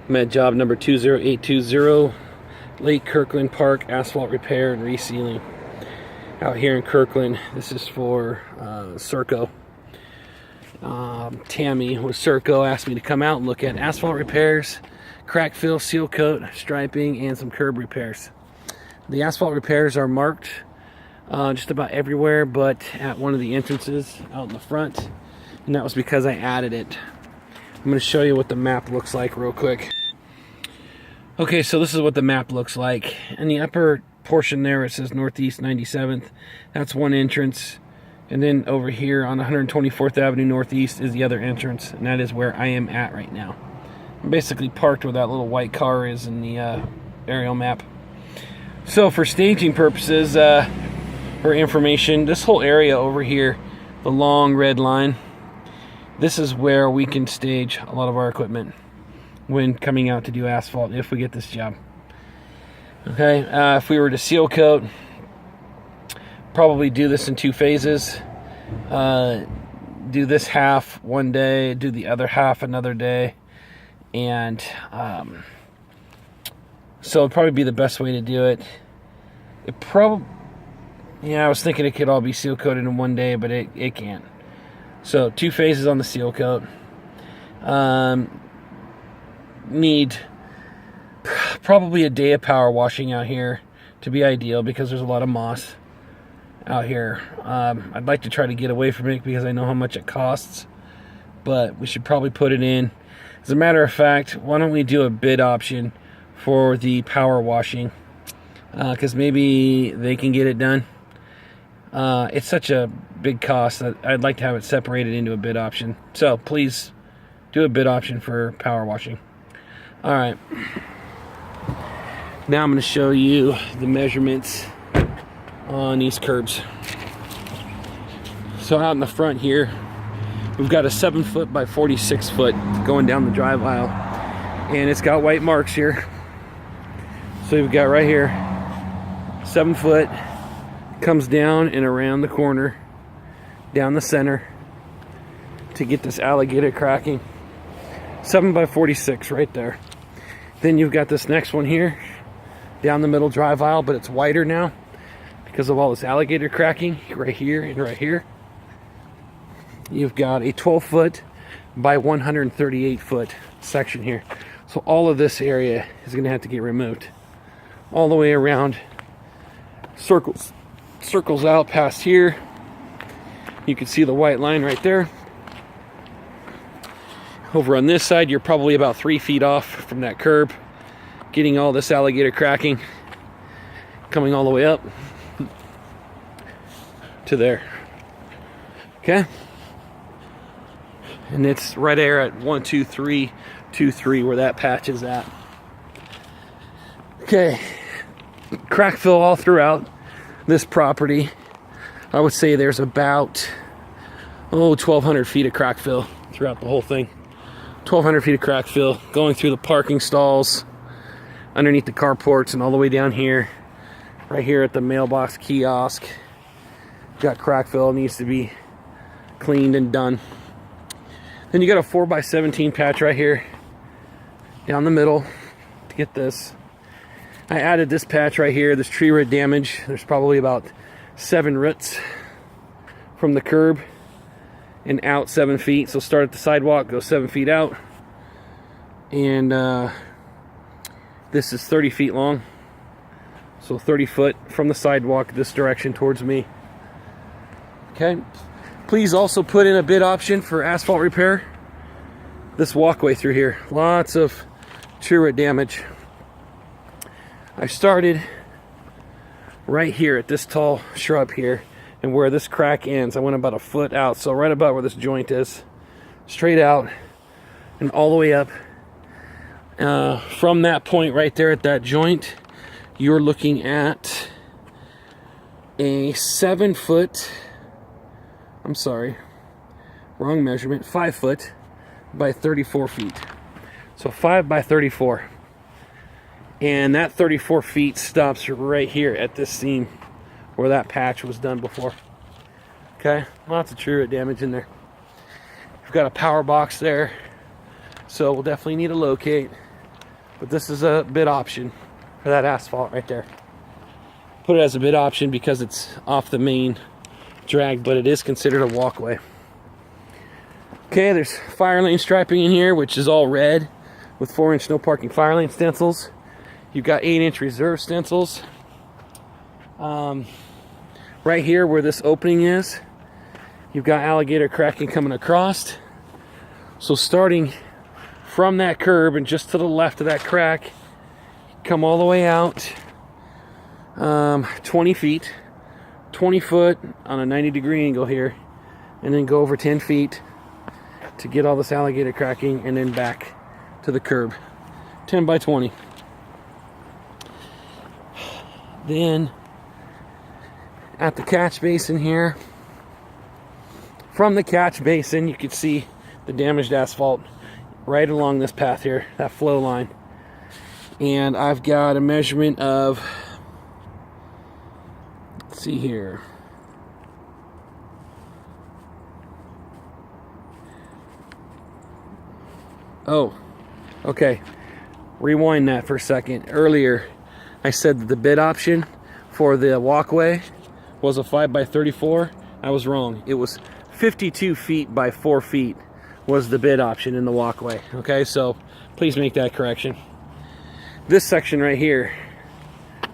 I'm at job number 20820, Lake Kirkland Park, asphalt repair and resealing. Out here in Kirkland, this is for Serco. Tammy with Serco asked me to come out and look at asphalt repairs, crack fill, seal coat, striping, and some curb repairs. The asphalt repairs are marked just about everywhere, but at one of the entrances out in the front, and that was because I added it. I'm going to show you what the map looks like real quick. Okay, so this is what the map looks like. In the upper portion there, it says Northeast 97th. That's one entrance. And then over here on 124th Avenue Northeast is the other entrance, and that is where I am at right now. I'm basically parked where that little white car is in the aerial map. So for staging purposes, or information, this whole area over here, the long red line, this is where we can stage a lot of our equipment when coming out to do asphalt, if we get this job. Okay, if we were to seal coat, probably do this in 2 phases. Do this half one day, do the other half another day, and so it'd probably be the best way to do it. Yeah, I was thinking it could all be seal coated in one day, but it can't. So 2 phases on the seal coat. Need probably a day of power washing out here to be ideal, because there's a lot of moss out here. I'd like to try to get away from it because I know how much it costs, but we should probably put it in. As a matter of fact, why don't we do a bid option for the power washing, because maybe they can get it done. It's such a big cost that I'd like to have it separated into a bid option. So please do a bid option for power washing. All right. Now I'm going to show you the measurements on these curbs. So out in the front here, we've got a 7-foot by 46-foot going down the drive aisle, and it's got white marks here. So we've got right here, 7 foot, comes down and around the corner, down the center to get this alligator cracking. 7 by 46 right there. Then you've got this next one here, down the middle drive aisle, but it's wider now because of all this alligator cracking right here and right here. You've got a 12-foot by 138-foot section here. So all of this area is going to have to get removed. All the way around, circles out past here. You can see the white line right there. Over on this side, you're probably about 3 feet off from that curb, getting all this alligator cracking, coming all the way up to there. Okay? And it's right there at 12323 where that patch is at. Okay, crack fill all throughout this property. I would say there's about 1,200 feet of crack fill throughout the whole thing. 1,200 feet of crack fill going through the parking stalls, underneath the carports, and all the way down here, right here at the mailbox kiosk. Got crack fill, needs to be cleaned and done. Then you got a 4x17 patch right here down the middle to get this. I added this patch right here, this tree root damage. There's probably about 7 roots from the curb and out 7 feet. So start at the sidewalk, go 7 feet out. And this is 30 feet long. So 30 foot from the sidewalk this direction towards me. Okay. Please also put in a bid option for asphalt repair. This walkway through here, lots of tree root damage. I started right here at this tall shrub here, and where this crack ends, I went about a foot out, so right about where this joint is, straight out and all the way up. From that point right there at that joint, you're looking at a 7 foot, I'm sorry, wrong measurement, 5 foot by 34 feet. So 5 by 34. And that 34 feet stops right here at this seam where that patch was done before. Okay, lots of tree root damage in there. We've got a power box there, so we'll definitely need to locate. But this is a bid option for that asphalt right there. Put it as a bid option because it's off the main drag, but it is considered a walkway. Okay, there's fire lane striping in here, which is all red with 4-inch no parking fire lane stencils. You've got 8-inch reserve stencils. Right here where this opening is, you've got alligator cracking coming across. So starting from that curb and just to the left of that crack, come all the way out 20 feet, 20 foot on a 90-degree angle here, and then go over 10 feet to get all this alligator cracking, and then back to the curb. 10 by 20. Then at the catch basin here, from the catch basin you can see the damaged asphalt right along this path here, that flow line. And I've got a measurement of, let's see here, oh, okay, rewind that for a second. Earlier I said that the bid option for the walkway was a 5 by 34. I was wrong. It was 52 feet by 4 feet was the bid option in the walkway. Okay, so please make that correction. This section right here,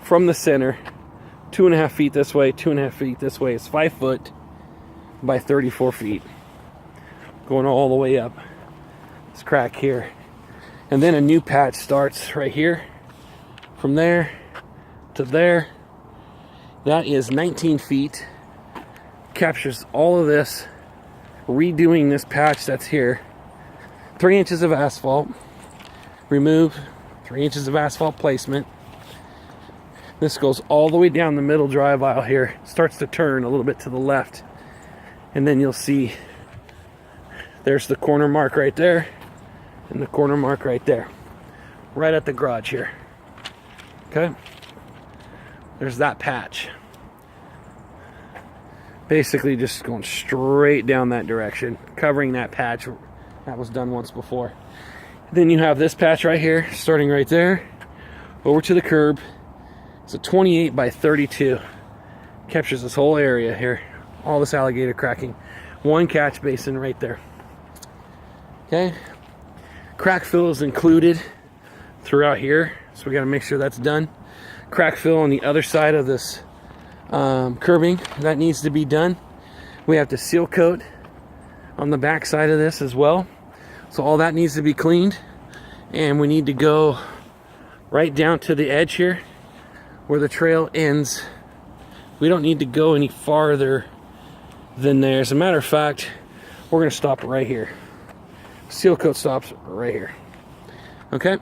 from the center, 2.5 feet this way, 2.5 feet this way, is 5 foot by 34 feet. Going all the way up this crack here. And then a new patch starts right here, from there to there. That is 19 feet. Captures all of this, redoing this patch that's here. 3 inches of asphalt. Remove 3 inches of asphalt placement. This goes all the way down the middle drive aisle here. Starts to turn a little bit to the left. And then you'll see there's the corner mark right there. And the corner mark right there. Right at the garage here. Okay? There's that patch. Basically just going straight down that direction, covering that patch that was done once before. Then you have this patch right here, starting right there, over to the curb. It's a 28 by 32. Captures this whole area here. All this alligator cracking. One catch basin right there. Okay? Crack fill is included throughout here, so we got to make sure that's done. Crack fill on the other side of this curbing, that needs to be done. We have to seal coat on the back side of this as well, so all that needs to be cleaned. And we need to go right down to the edge here where the trail ends. We don't need to go any farther than there. As a matter of fact, we're going to stop right here. Seal coat stops right here. Okay.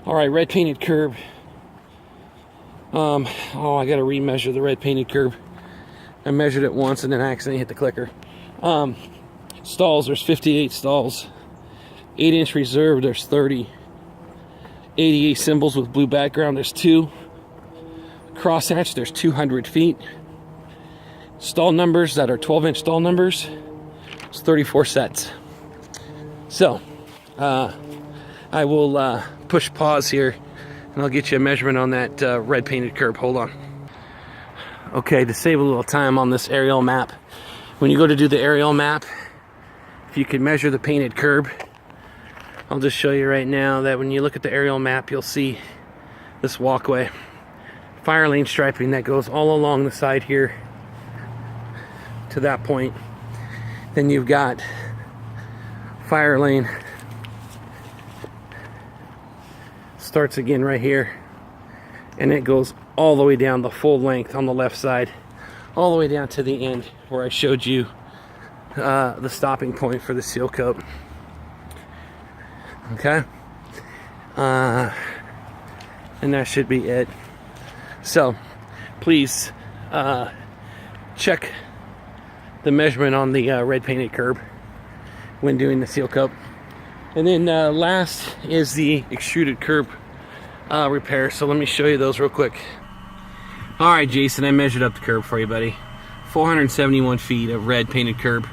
All right, red painted curb. Oh, I gotta remeasure the red painted curb. I measured it once and then I accidentally hit the clicker. Stalls, there's 58 stalls. 8-inch reserve, there's 30. 88 symbols with blue background, there's 2. Crosshatch, there's 200 feet. Stall numbers that are 12-inch stall numbers, it's 34 sets. So, I will push pause here and I'll get you a measurement on that red painted curb. Hold on. Okay, to save a little time on this aerial map, when you go to do the aerial map, if you can measure the painted curb, I'll just show you right now that when you look at the aerial map, you'll see this walkway. Fire lane striping that goes all along the side here to that point. Then you've got fire lane starts again right here, and it goes all the way down the full length on the left side, all the way down to the end where I showed you the stopping point for the seal coat. Okay, and that should be it. So please check the measurement on the red painted curb when doing the seal coat. And then last is the extruded curb repair. So let me show you those real quick. All right, Jason, I measured up the curb for you, buddy. 471 feet of red painted curb,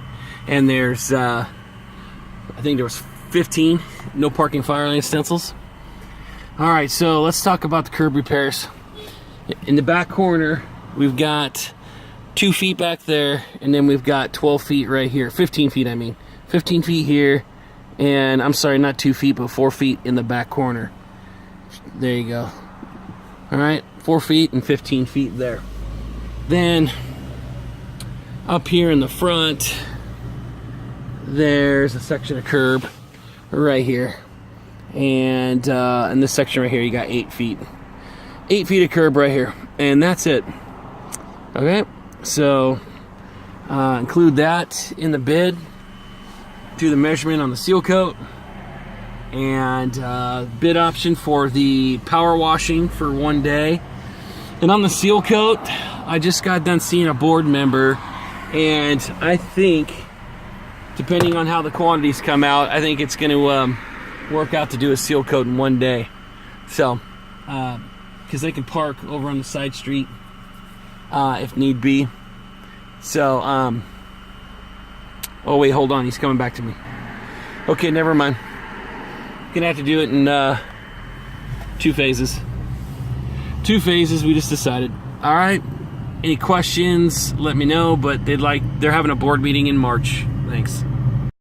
and there's I think there was 15. No parking fire lane stencils. All right, so let's talk about the curb repairs. In the back corner, we've got 2 feet back there, and then we've got 12 feet right here. 15 feet, I mean. 15 feet here, and I'm sorry, not 2 feet, but 4 feet in the back corner. There you go. All right, 4 feet and 15 feet there. Then up here in the front, there's a section of curb right here. And in this section right here, you got 8 feet. 8 feet of curb right here. And that's it. Okay, so include that in the bid. Do the measurement on the seal coat. And bid option for the power washing for 1 day. And on the seal coat, I just got done seeing a board member. And I think, depending on how the quantities come out, I think it's going to work out to do a seal coat in 1 day. So, because they can park over on the side street if need be. So, oh wait, hold on, he's coming back to me. Okay, never mind. Gonna have to do it in 2 phases. 2 phases, we just decided. All right, any questions, let me know, but they're having a board meeting in March. Thanks.